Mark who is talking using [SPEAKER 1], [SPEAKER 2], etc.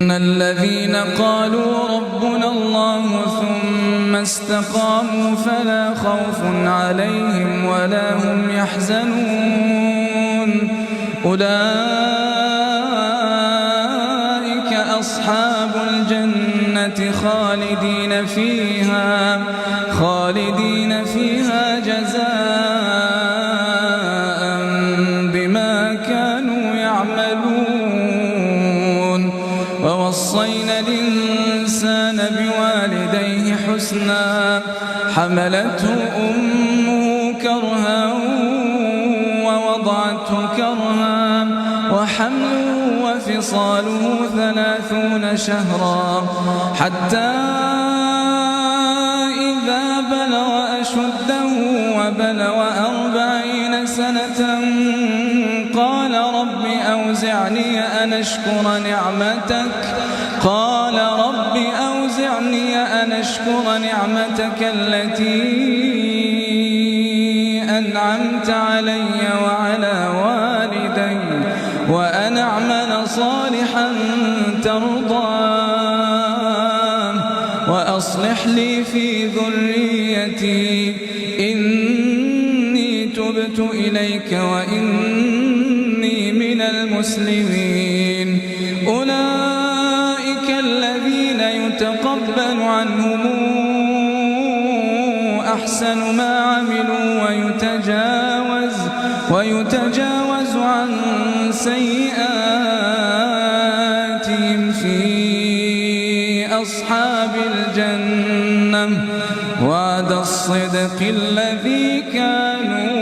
[SPEAKER 1] إن الذين قالوا ربنا الله ثم استقاموا فلا خوف عليهم ولا هم يحزنون أولئك أصحاب الجنة خالدين فيها جزاء بما كانوا يعملون ووصينا الإنسان بوالديه حسنا حملته أمه كرها ووضعته كرها وحمله وفصاله 30 شهرا حتى إذا بلغ أشده وبلغ 40 سنة قال رب أوزعني أن أشكر نعمتك التي أنعمت علي وعلى والدي وأن أعمل صالحا ترضاه وأصلح لي في ذريتي إني تبت إليك وإني من المسلمين أولئك الذين يتقبل عنهم أحسن ما عملوا ويتجاوز عن سيئاتهم في أصحاب الجنة وعد الصدق الذي كانوا